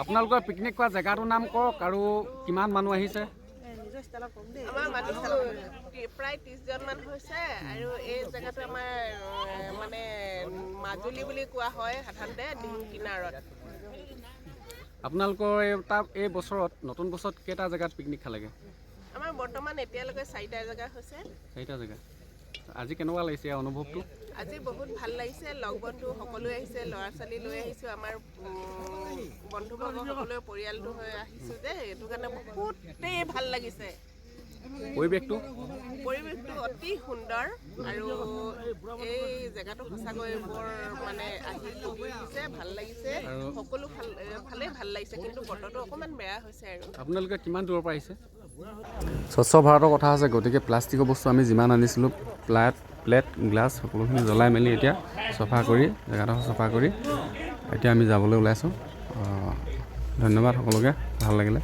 আপোনালোকৰ পিকনিক কৰা জেগাটোৰ নাম কওক আৰু কিমান মানুহ আহিছে? আমাৰ মানুহ প্ৰায় 30 জন মান হৈছে আৰু এই জেগাটো আমাৰ মানে মাজুলী বুলি কোৱা হয় সাধাৰণতে দিন কিনাৰত। আপোনালোকৰ এই বছৰত নতুন বছৰত কেইটা জেগাত পিকনিক খালেগে? আমাৰ বৰ্তমান এতিয়ালৈকে 4টা জেগা হৈছে। 4টা জেগা। আজি কেনেকুৱা লাগিছে অনুভৱটো? আজি বহুত ভাল লাগিছে, লগ বন্ধু সকলোৱে আহিছে, ল'ৰা ছোৱালী লৈ আহিছোঁ, আমাৰ বন্ধুবৰ্গ সকলোৱে পৰিয়ালটো হৈ আহিছোঁ যে সেইটো কাৰণে বহুতেই ভাল লাগিছে। পৰিৱেশটো অতি সুন্দৰ আৰু এই জেগাটো সঁচাকৈ বৰ মানে আহি দিছে, ভাল লাগিছে, সকলো ভালেই ভাল লাগিছে, কিন্তু বতৰটো অকণমান বেয়া হৈছে। আৰু আপোনালোকে কিমান দূৰৰ পৰা আহিছে? স্বচ্ছ ভাৰতৰ কথা আছে, গতিকে প্লাষ্টিকৰ বস্তু আমি যিমান আনিছিলোঁ প্লেট গ্লাছ সকলোখিনি জ্বলাই মেলি এতিয়া চফা কৰি জেগাডোখৰ চফা কৰি এতিয়া আমি যাবলৈ ওলাইছোঁ। ধন্যবাদ সকলোকে, ভাল লাগিলে।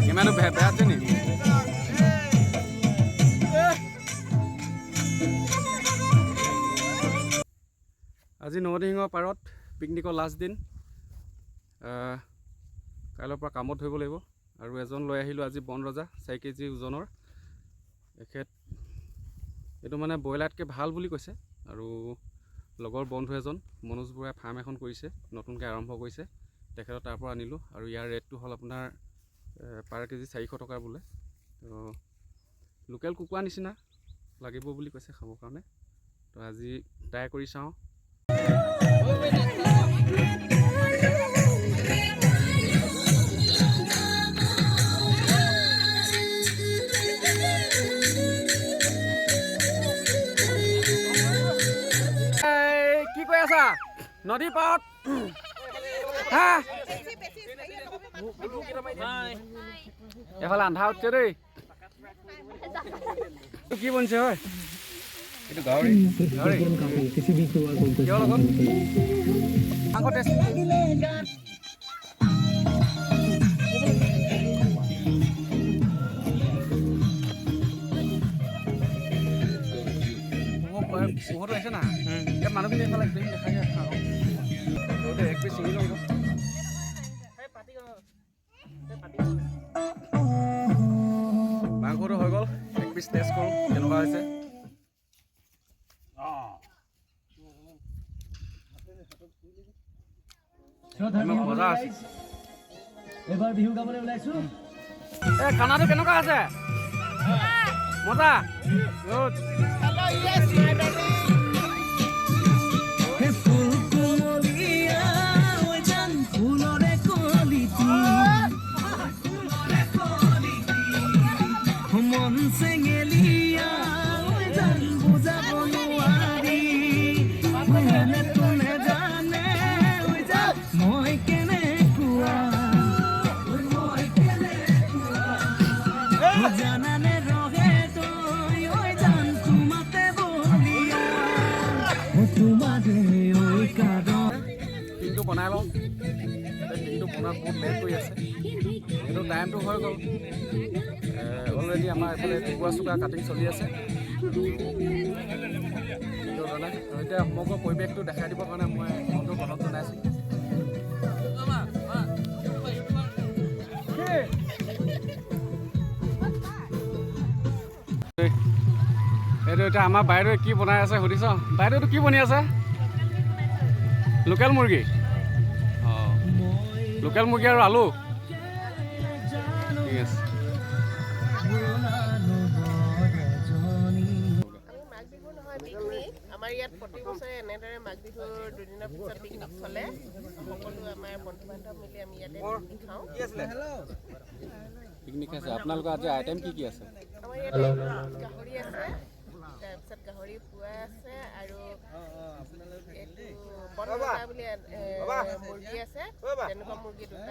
Gimana behat-behat nih? আজি নৰসিংহৰ পাৰত পিকনিকৰ লাষ্ট দিন। কাইলৈৰ পৰা কামত ধৰিব লাগিব আৰু এজন লৈ আহিলোঁ আজি বন ৰজা 4 কেজি ওজনৰ। এখেত এইটো মানে ব্ৰইলাৰতকৈ ভাল বুলি কৈছে আৰু লগৰ বন্ধু এজন মনোজ বৰাই ফাৰ্ম এখন কৰিছে, নতুনকৈ আৰম্ভ কৰিছে, তেখেতৰ তাৰ পৰা আনিলোঁ আৰু ইয়াৰ ৰেটটো হ'ল আপোনাৰ পাৰ কেজি 400 টকা বোলে। তো লোকেল কুকুৰা নিচিনা লাগিব বুলি কৈছে খাবৰ কাৰণে, তো আজি ট্ৰাই কৰি চাওঁ। কি কৈ আছা নদী পাৰত? হা এফালে আন্ধা উঠছে দেই। কি বনছে হয়? এইটো গাহৰি কিয় লগত মাংস টেষ্ট পোহৰটো আহিছে না, মানুহখিনি এইফালে দেখাই এক পিচ চিঙি লওঁ। মাংসটো হৈ গ'ল, এক পিচ টেষ্ট কৰোঁ কেনেকুৱা হৈছে। মজা আছে। এবাৰ বিহু গাবলৈ ওলাইছো। খানাটো কেনেকুৱা আছে? মজা। টিংটো বনাই লওঁ, টিংটো বনোৱাত বহুত লেট কৰি আছে, এইটো টাইমটো হৈ গ'ল। অলৰেডি আমাৰ এইফালে কুকুৰা চুকুৰা কাটিং চলি আছে। এতিয়া সমগ্ৰ পৰিৱেশটো দেখাই দিবৰ কাৰণে মই মনটো অনুৰোধ জনাইছোঁ। এইটো এতিয়া আমাৰ বাইদেৱে কি বনাই আছে সুধিছ? বাইদেউটো কি বনি আছে? লোকেল মুৰ্গী। অঁ, লোকেল মুৰ্গী আৰু আলু। ঠিক আছে। আমাৰ ইয়াত প্ৰতি বছৰে এনেদৰে মাঘ বিহুৰ 2 দিনৰ পিছত পিকনিক চলে। সকলো আমাৰ বন্ধু বান্ধৱ মিলি আমি ইয়াতে পিকনিক খাওঁ। পিকনিক আছে। আপোনালোকৰ আজি আইটেম কি আছে? আমাৰ ইয়াত গাহৰি আছে, তাৰপিছত গাহৰি পোৱা আছে আৰু দুটা বুলি মুৰ্গী আছে, তেনেকুৱা মুৰ্গী দুটা।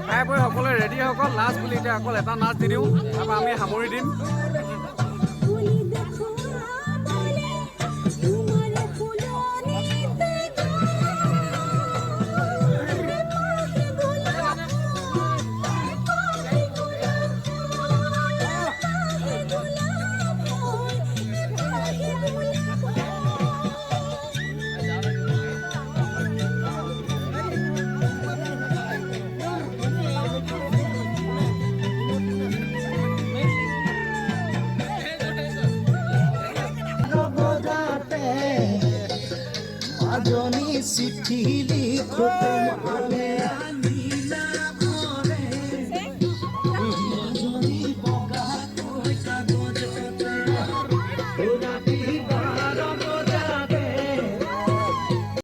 খাই বৈ সকলোৱে ৰেডি সকল লাষ্ট বুলি এতিয়া অকল এটা নাচ দি দিওঁ, তাৰপৰা আমি সামৰি দিম। চিঠি লিখোতে